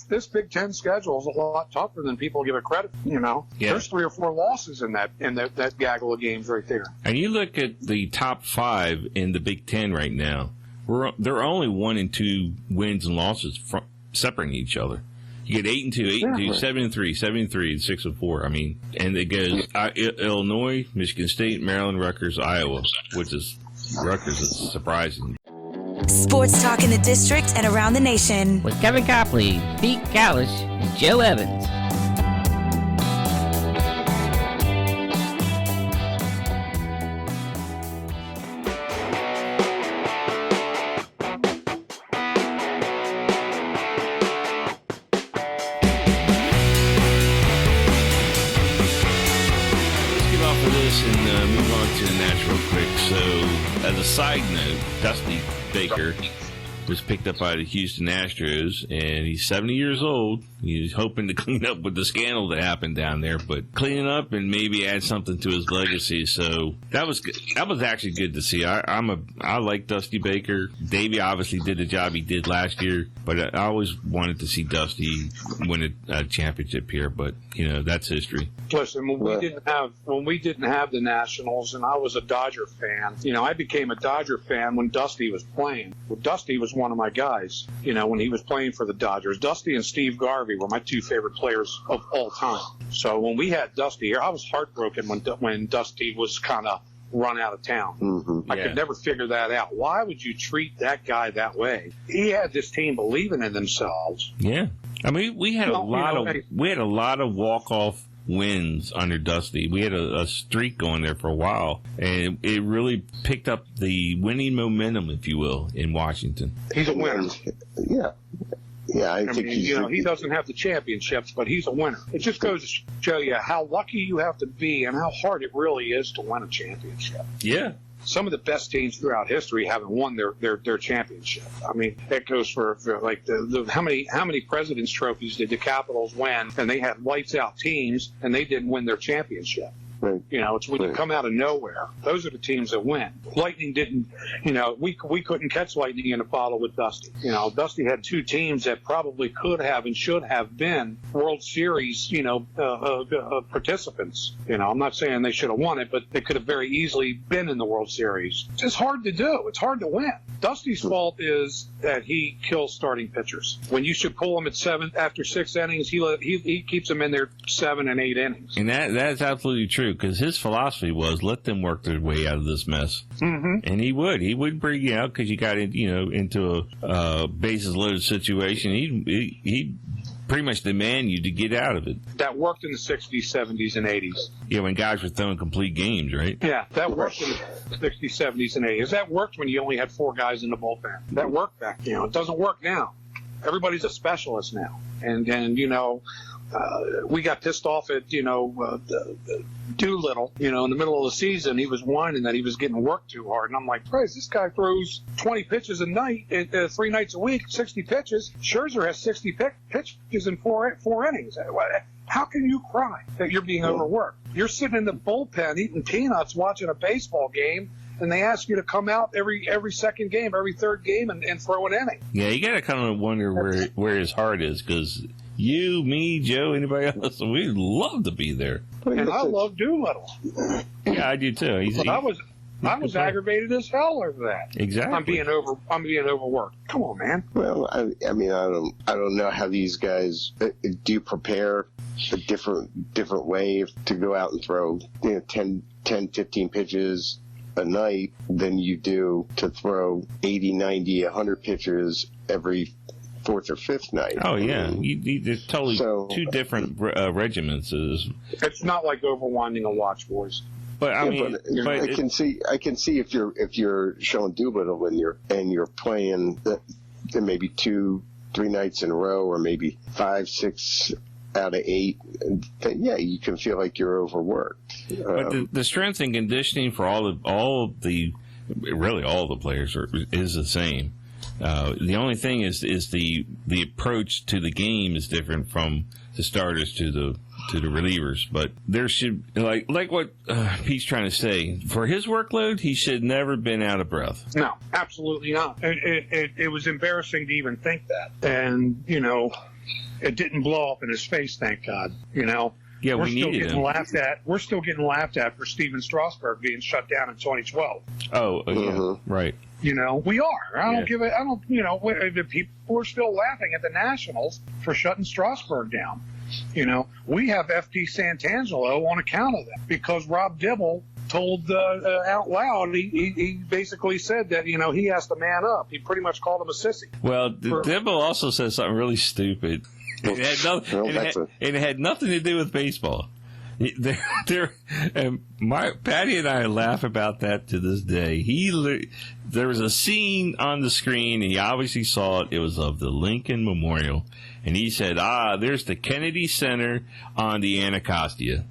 This Big Ten schedule is a lot tougher than people give it credit. There's 3 or 4 losses in that gaggle of games right there. And you look at the top 5 in the Big Ten right now. They're only 1 and 2 wins and losses separating each other. You get 8-2, 8-2, 7-3, 7-3, 6-4. I mean, and it goes Illinois, Michigan State, Maryland, Rutgers, Iowa, which is Rutgers is surprising. Sports talk in the district and around the nation. With Kevin Copley, Pete Kalish, and Joe Evans. As a side note, Dusty Baker was picked up by the Houston Astros, and he's 70 years old. He's hoping to clean up with the scandal that happened down there, but clean up and maybe add something to his legacy. So that was good. That was actually good to see. I like Dusty Baker. Davey obviously did the job he did last year, but I always wanted to see Dusty win a championship here. But that's history. Listen, when we didn't have the Nationals, and I was a Dodger fan. I became a Dodger fan when Dusty was playing. Well, Dusty was one of my guys. When he was playing for the Dodgers, Dusty and Steve Garvey were my 2 favorite players of all time. So when we had Dusty here, I was heartbroken when Dusty was kind of run out of town. Mm-hmm. I could never figure that out. Why would you treat that guy that way? He had this team believing in themselves. Yeah, I mean we had a lot of walk-off wins under Dusty. We had a streak going there for a while, and it really picked up the winning momentum, if you will, in Washington. He's a winner. Yeah, I think he doesn't have the championships, but he's a winner. It just goes to show you how lucky you have to be and how hard it really is to win a championship. Yeah. Some of the best teams throughout history haven't won their championship. I mean, that goes for like how many President's trophies did the Capitals win, and they had lights out teams and they didn't win their championship. Right. It's when you come out of nowhere. Those are the teams that win. Lightning didn't, we couldn't catch Lightning in a bottle with Dusty. Dusty had 2 teams that probably could have and should have been World Series, participants. I'm not saying they should have won it, but they could have very easily been in the World Series. It's just hard to do. It's hard to win. Dusty's fault is that he kills starting pitchers. When you should pull him at 7 after 6 innings, he keeps them in there 7 and 8 innings. And that's absolutely true, because his philosophy was let them work their way out of this mess. Mm-hmm. And he would bring you out because you got into a bases loaded situation. He'd pretty much demand you to get out of it. That worked in the 60s, 70s, and 80s. Yeah, when guys were throwing complete games, right? Yeah, that worked in the 60s, 70s, and 80s. That worked when you only had 4 guys in the bullpen. That worked back. It doesn't work now. Everybody's a specialist now. And we got pissed off at, Doolittle, in the middle of the season. He was whining that he was getting worked too hard. And I'm like, Christ, this guy throws 20 pitches a night, 3 nights a week, 60 pitches. Scherzer has 60 pitches in 4 innings. How can you cry that you're being overworked? You're sitting in the bullpen eating peanuts watching a baseball game, and they ask you to come out every second game, every third game, and throw an inning. Yeah, you got to kind of wonder where his heart is, because you, me, Joe, anybody else, we'd love to be there. And I love Doolittle. Yeah, I do too. I was aggravated as hell over that. Exactly. I'm being overworked. Come on, man. Well, I mean, I don't know how these guys do prepare a different way to go out and throw 10, 15 pitches a night than you do to throw 80, 90, 100 pitches every fourth or fifth night. Oh yeah, it's totally two different regiments. It's not like overwinding a watch, boys. But I mean, I can see if you're showing Doolittle and you're playing maybe 2-3 nights in a row, or maybe 5-6 out of 8, then yeah, you can feel like you're overworked. But the strength and conditioning for all the players is the same. The only thing is the approach to the game is different from the starters to the relievers. But there should, like what Pete's trying to say, for his workload, he should never been out of breath. No, absolutely not. It was embarrassing to even think that, and it didn't blow up in his face, thank God. Yeah, we're we still needed getting him. laughed at. We're still getting laughed at for Steven Strasburg being shut down in 2012. Oh, yeah, right. We are. I don't. The people are still laughing at the Nationals for shutting Strasburg down. We have FD Santangelo on account of that, because Rob Dibble told out loud, he basically said that, he has to man up. He pretty much called him a sissy. Well, Dibble also said something really stupid. It had nothing to do with baseball. Patty and I laugh about that to this day. There was a scene on the screen, and he obviously saw it. It was of the Lincoln Memorial, and he said, there's the Kennedy Center on the Anacostia.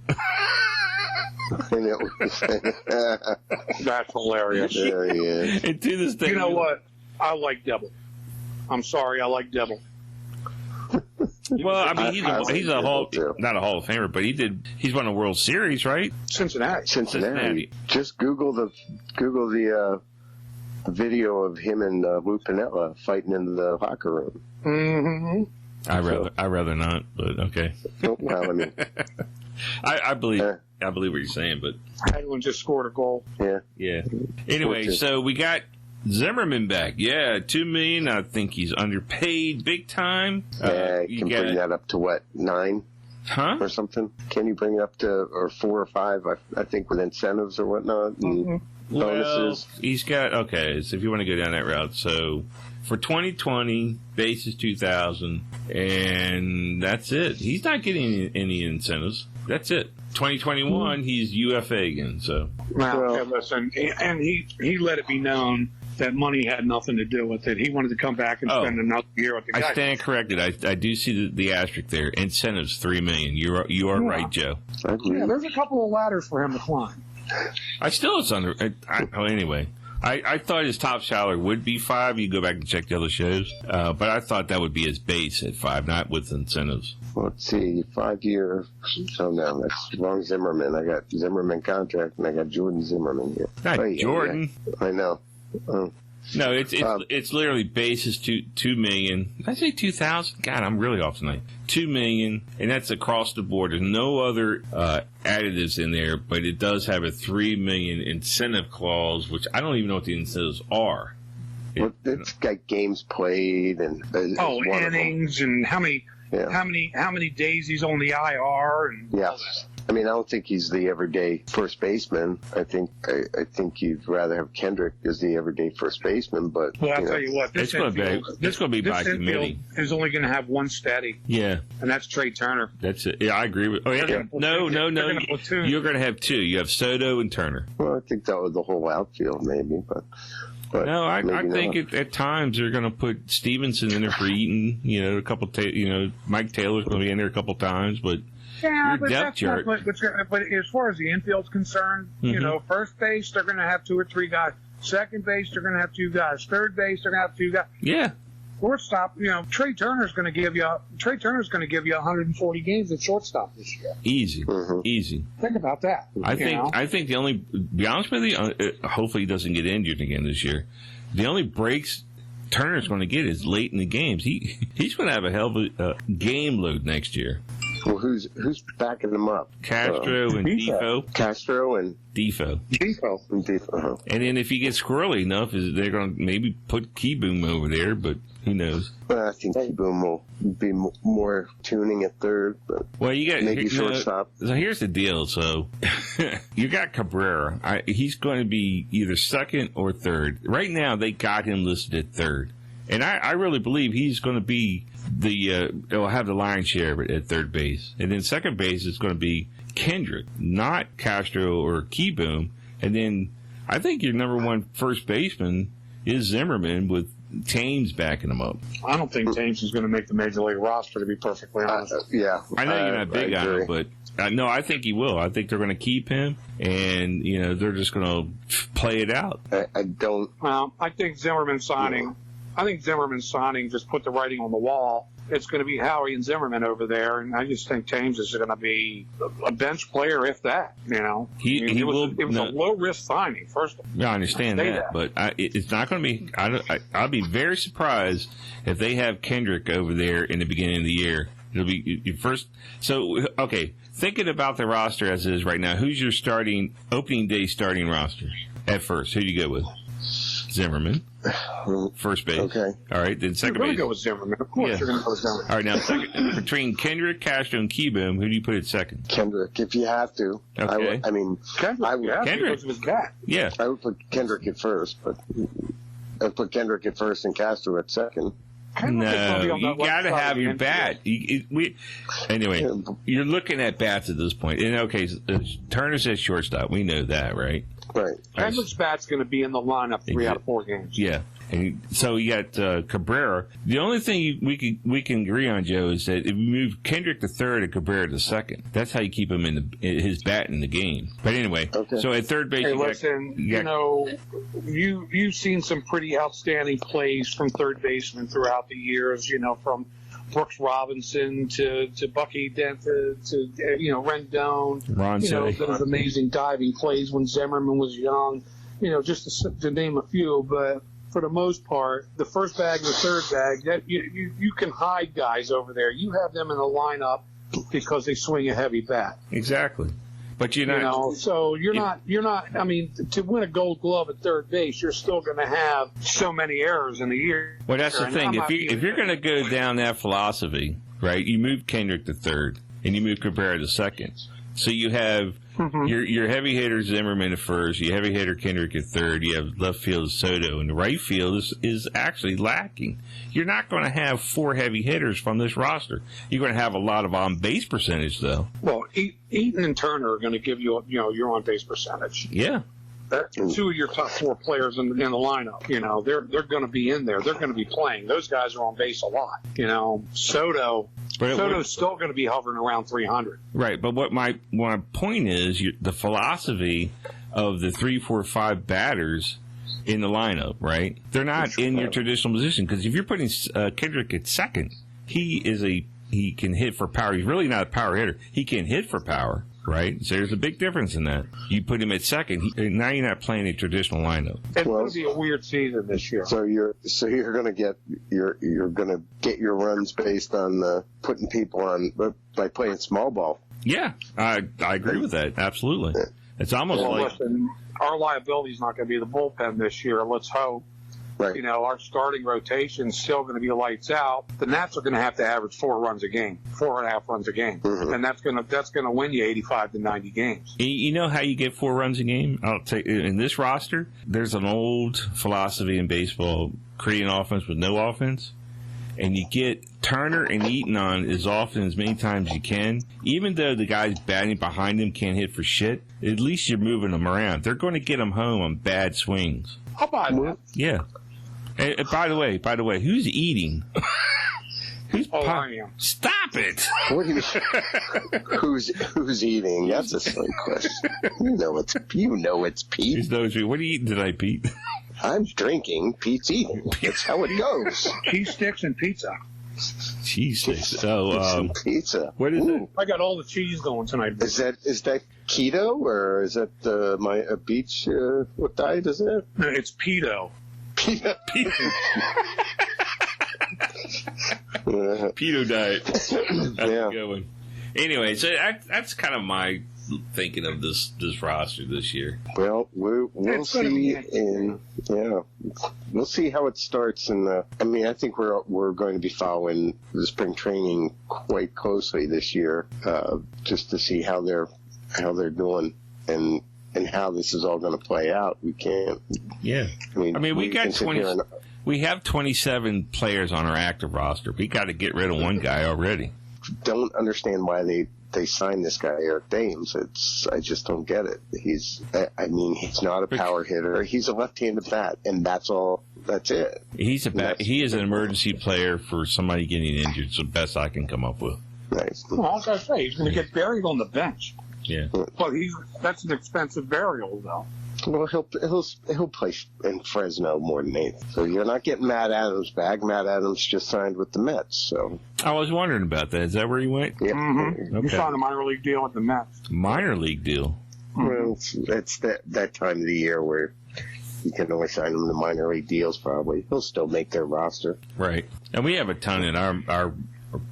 That's hilarious. There he is. And to this day, you know what? I like Dibble. I'm sorry, I like Dibble. Well, I mean, he's not a Hall of Famer, but he's won a World Series, right? Cincinnati. Just Google the video of him and Lou Piniella fighting in the locker room. Mm-hmm. I'd rather not, but okay. Well, I mean, I believe what you're sayone, but Edwin just scored a goal. Yeah. Anyway, so we got Zimmerman back. Yeah, $2 million. I think he's underpaid big time. You can bring that up to what, 9? Huh? Or something? Can you bring it up to, or 4 or 5? I think with incentives or whatnot and bonuses. Well, he's got, so if you want to go down that route, so for 2020, base is $2,000, and that's it. He's not getting any incentives. That's it. 2021, he's UFA again. So listen, and he let it be known that money had nothing to do with it. He wanted to come back and spend another year with the guy. I stand corrected. I do see the asterisk there. Incentives $3 million. You are right, Joe. Yeah, there's a couple of ladders for him to climb. I still it's under. Anyway. I thought his top salary would be $5. You go back and check the other shows, but I thought that would be his base at $5, not with incentives. Let's see, 5-year. So now that's wrong Zimmerman. I got Zimmerman contract, and I got Jordan Zimmerman here. Not Jordan. Yeah. I know. No, it's literally base is $2 million. Did I say 2,000? God, I'm really off tonight. $2 million, and that's across the board. There's no other additives in there, but it does have a $3 million incentive clause, which I don't even know what the incentives are. It's got games played and innings and how many days he's on the IR and all that. I mean, I don't think he's the everyday first baseman. I think you'd rather have Kendrick as the everyday first baseman. But I'll tell you what, it's going to be by committee. Is only going to have one steady. Yeah, and that's Trey Turner. That's it. Yeah, I agree with. Oh yeah, no. You're going to have 2. You have Soto and Turner. Well, I think that was the whole outfield, maybe, but no, I think at times they're going to put Stevenson in there for Eaton. A couple. Mike Taylor's going to be in there a couple times, but. Yeah, but as far as the infield's concerned, first base, they're going to have 2 or 3 guys. Second base, they're going to have 2 guys. Third base, they're going to have 2 guys. Yeah. Shortstop, Trey Turner's going to give you 140 games at shortstop this year. Easy. Easy. Think about that. I think the only, be honest with you, hopefully he doesn't get injured again this year. The only breaks Turner's going to get is late in the games. He's going to have a hell of a game load next year. Well, who's backing them up? Castro and Defoe. Castro and Defoe. Defoe. And then if he gets squirrely enough, they're going to maybe put Keyboom over there, but who knows? Well, I think Keyboom will be more tuning at third, but you got maybe shortstop. So here's the deal. So you got Cabrera. He's going to be either second or third. Right now, they got him listed at third. And I really believe he's going to be he'll have the lion's share of it at third base. And then second base is going to be Kendrick, not Castro or Keyboom. And then I think your number one first baseman is Zimmerman with Thames backing him up. I don't think Thames is going to make the major league roster, to be perfectly honest. Yeah. I know you're not big on him, but no, I think he will. I think they're going to keep him, and they're just going to play it out. I don't. Well, I think Zimmerman signing. I think Zimmerman signing just put the writing on the wall. It's going to be Howie and Zimmerman over there, and I just think Thames is going to be a bench player, if that. It was a low risk signing. First of all, yeah, I understand that, but it's not going to be. I'll be very surprised if they have Kendrick over there in the beginning of the year. It'll be your first. So okay, thinking about the roster as it is right now, who's your opening day starting roster at first? Who do you go with? Zimmerman, first base. Okay. All right. Then second base. You're going to go with Zimmerman. Of course, you're going to go with Zimmerman. All right. Now, second, between Kendrick, Castro, and Keyboom, who do you put at second? Kendrick, if you have to. Okay. Kendrick because of his bat. Yeah. I would put Kendrick at first, but I'd put Kendrick at first and Castro at second. No, you got to have your bat. Anyway, you're looking at bats at this point. And okay, Turner's at shortstop. We know that, right? Right. Kendrick's bat's going to be in the lineup 3 out of 4 games. Yeah. And so you got Cabrera. The only thing we can agree on, Joe, is that if you move Kendrick to third and Cabrera to second, that's how you keep him in his bat in the game. But anyway, so at third base, you've seen some pretty outstanding plays from third basemen throughout the years. From Brooks Robinson to Bucky Dent to Rendon. Those amazing diving plays when Zimmerman was young. Just to name a few, but for the most part, the first bag and the third bag, that you can hide guys over there. You have them in the lineup because they swing a heavy bat. Exactly. But you're not. So you're not. I mean, to win a Gold Glove at third base, you're still going to have so many errors in the year. Well, that's the thing. If you're going to go down that philosophy, right? You move Kendrick to third, and you move Cabrera to second. So you have your heavy hitter Zimmerman at first, your heavy hitter Kendrick at third, you have left field Soto, and the right field is actually lacking. You're not going to have 4 heavy hitters from this roster. You're going to have a lot of on-base percentage, though. Well, Eaton and Turner are going to give you, your on-base percentage. Yeah. That's 2 of your top 4 players in the lineup. They're going to be in there. They're going to be playing. Those guys are on base a lot. Soto's still going to be hovering around 300. Right, but what my point is, the philosophy of the 3, 4, 5 batters in the lineup, right? They're not in your traditional position, because if you're putting Kendrick at second, he can hit for power. He's really not a power hitter. He can hit for power. Right, so there's a big difference in that. You put him at second. Now you're not playing a traditional lineup. It's going to be a weird season this year. So you're going to get your runs based on putting people on by playing small ball. Yeah, I agree with that. Absolutely. It's almost listen, our liability is not going to be the bullpen this year. Let's hope. Right. Our starting rotation is still going to be lights out. The Nats are going to have to average 4 runs a game, 4.5 runs a game, and that's going to win you 85 to 90 games. You know how you get 4 runs a game? I'll take in this roster. There's an old philosophy in baseball: creating offense with no offense, and you get Turner and Eaton on as often as many times you can. Even though the guys batting behind him can't hit for shit, at least you're moving them around. They're going to get them home on bad swings. How about that? Yeah. And by the way, who's eating? I am. Stop it! What do you, who's eating? That's a silly question. You know it's Pete. What are you eating tonight, Pete? I'm drinking. Pete's eating. That's how it goes. Cheese sticks and pizza. Cheese sticks. So pizza. What is it? I got all the cheese going tonight. Is that keto or is that a beach? What diet is that? It's pedo. Pedo diet. That's a good one. Anyway, so that's kind of my thinking of this roster this year. Well, we'll see. We'll see how it starts. And I think we're going to be following the spring training quite closely this year, just to see how they're doing and how this is all going to play out. We can't. Yeah. We got We have 27 players on our active roster. We got to get rid of one guy already. Don't understand why they signed this guy, Eric Dames. I just don't get it. He's not a power hitter. He's a left-handed bat, and that's all. That's it. He is an emergency player for somebody getting injured. It's the best I can come up with. Nice. Well, I was going to say, he's going to get buried on the bench. Yeah. But that's an expensive burial, though. Well, he'll play in Fresno more than anything. So you're not getting Matt Adams back. Matt Adams just signed with the Mets. So I was wondering about that. Is that where he went? Yeah. Mm-hmm. Okay. He signed a minor league deal with the Mets. Minor league deal. Well, it's that time of the year where you can only sign him to minor league deals. Probably he'll still make their roster. Right. And we have a ton in our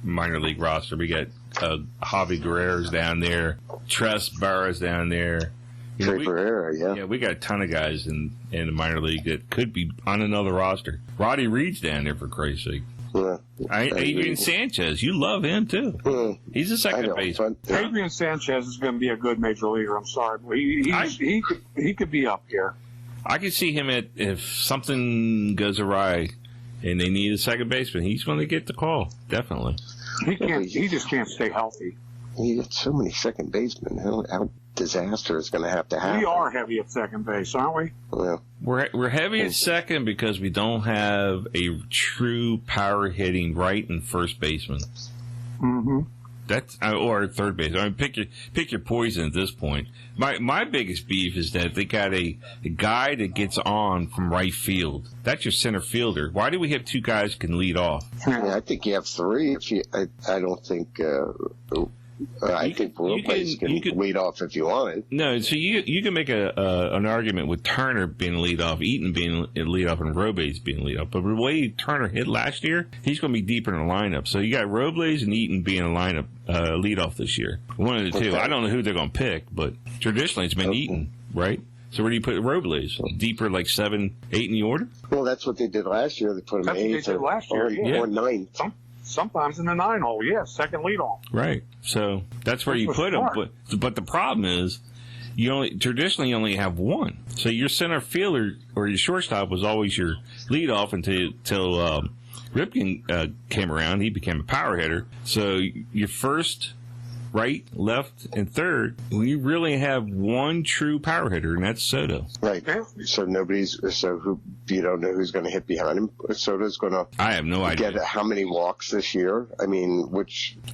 minor league roster. We got Javi Guerrero's down there, Tress Barra's down there. Yeah, we got a ton of guys in the minor league that could be on another roster. Roddy Reed's down there, for Christ's sake. Yeah. Adrian Sanchez, you love him too. He's a second baseman. Adrian Sanchez is going to be a good major leaguer. I'm sorry, but he could be up here. I could see him if something goes awry and they need a second baseman. He's going to get the call, definitely. He just can't stay healthy. You got so many second basemen. How disaster is going to happen. We are heavy at second base, aren't we? Yeah. We're heavy at second because we don't have a true power hitting right and first baseman. Mm-hmm. Or third base. I mean, pick your poison at this point. My biggest beef is that they got a guy that gets on from right field. That's your center fielder. Why do we have two guys who can lead off? Yeah, I think you have three. I don't think. I think Robles can lead off if you want it. No, so you can make an argument with Turner being lead off, Eaton being lead off, and Robles being lead off. But the way Turner hit last year, he's going to be deeper in the lineup. So you got Robles and Eaton being a lineup lead off this year. One of the two. I don't know who they're going to pick, but traditionally it's been Eaton, right? So where do you put Robles? Deeper, like 7, 8 in the order? Well, that's what they did last year. They put him 8 or 9. Sometimes in the 9 hole, second lead off. Right. So that's where you put him. But the problem is, traditionally you only have one. So your center fielder or your shortstop was always your leadoff until Ripken came around. He became a power hitter. So your first, right, left, and third, we really have one true power hitter, and that's Soto. Right. So you don't know who's going to hit behind him. Soto's going to. I have no idea. Get how many walks this year? I mean,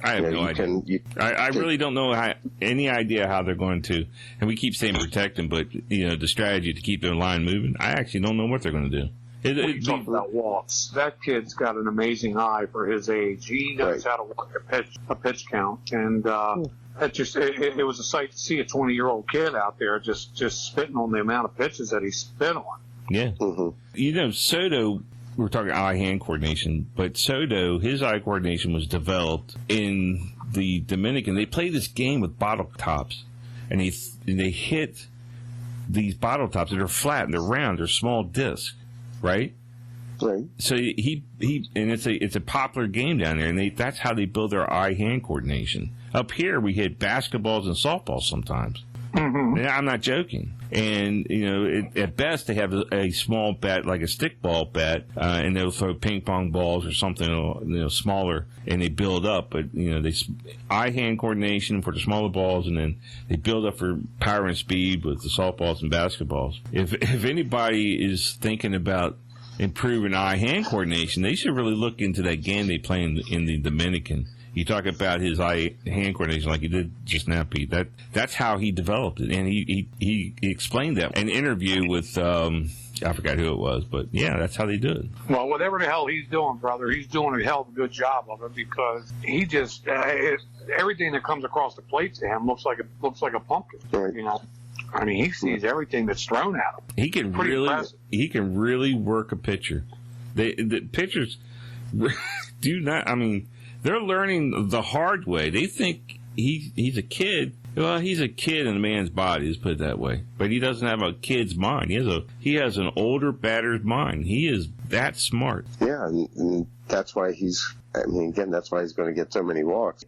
I have no idea. I really don't know any idea how they're going to. And we keep saying protect him, but the strategy to keep their line moving. I actually don't know what they're going to do. We talk about walks. That kid's got an amazing eye for his age. He knows how to work a pitch count, and it was a sight to see a 20-year-old kid out there just spitting on the amount of pitches that he spit on. Yeah. Mm-hmm. Soto, we're talking eye-hand coordination, but Soto, his eye coordination was developed in the Dominican. They play this game with bottle tops, and they hit these bottle tops that are flat and they're round, they're small discs. Right. So he and it's a popular game down there, and that's how they build their eye-hand coordination. Up here, we hit basketballs and softballs sometimes. Mm-hmm. And I'm not joking. And at best, they have a small bat, like a stickball bat, and they'll throw ping pong balls or something smaller, and they build up. But they eye-hand coordination for the smaller balls, and then they build up for power and speed with the softballs and basketballs. If anybody is thinking about improving eye-hand coordination, they should really look into that game they play in the Dominican. You talk about his eye-hand coordination like you did just now, Pete. That's how he developed it, and he explained that in an interview with I forgot who it was, but yeah, that's how they do it. Well, whatever the hell he's doing, brother, he's doing a hell of a good job of it, because he just everything that comes across the plate to him looks like a pumpkin. Right. I mean, he sees everything that's thrown at him. He can really work a pitcher. The pitchers do not. I mean, they're learning the hard way. They think he's a kid. Well, he's a kid in a man's body, let's put it that way. But he doesn't have a kid's mind. He has an older batter's mind. He is that smart. Yeah, and that's why that's why he's going to get so many walks.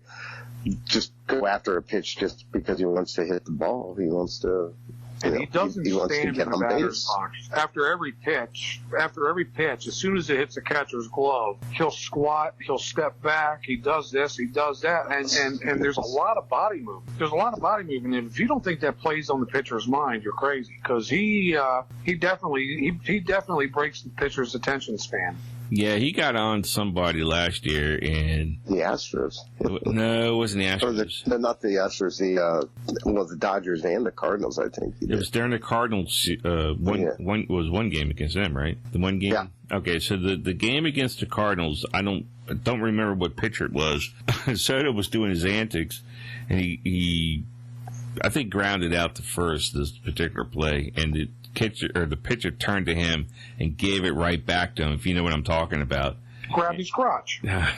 Just go after a pitch just because he wants to hit the ball. He wants to And he doesn't he wants to stand get in the on batter's base. box. After every pitch, as soon as it hits the catcher's glove, he'll squat, he'll step back, he does this, he does that, and there's a lot of body movement. There's a lot of body movement, and if you don't think that plays on the pitcher's mind, you're crazy, because he definitely breaks the pitcher's attention span. Yeah, he got on somebody last year, and The Astros. no, it wasn't the Astros. Not the Astros. The Dodgers and the Cardinals. I think It was during the Cardinals. One game against them, right? The one game. Yeah. Okay, so the game against the Cardinals, I don't remember what pitcher it was. Soto was doing his antics, and he I think grounded out to first this particular play, and the pitcher turned to him and gave it right back to him. If you know what I'm talking about. Grab his crotch. I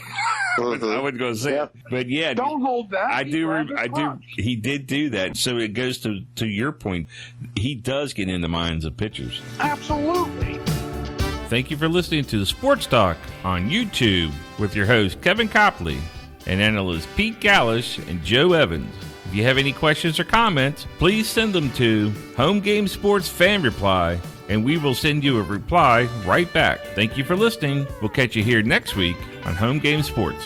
wouldn't go say it, but yeah. Don't hold that. I do. He did do that. So it goes to your point. He does get in the minds of pitchers. Absolutely. Thank you for listening to the Sports Talk on YouTube with your hosts Kevin Copley and analysts Pete Gallish and Joe Evans. If you have any questions or comments, please send them to Home Game Sports Fan Reply, and we will send you a reply right back. Thank you for listening. We'll catch you here next week on Home Game Sports.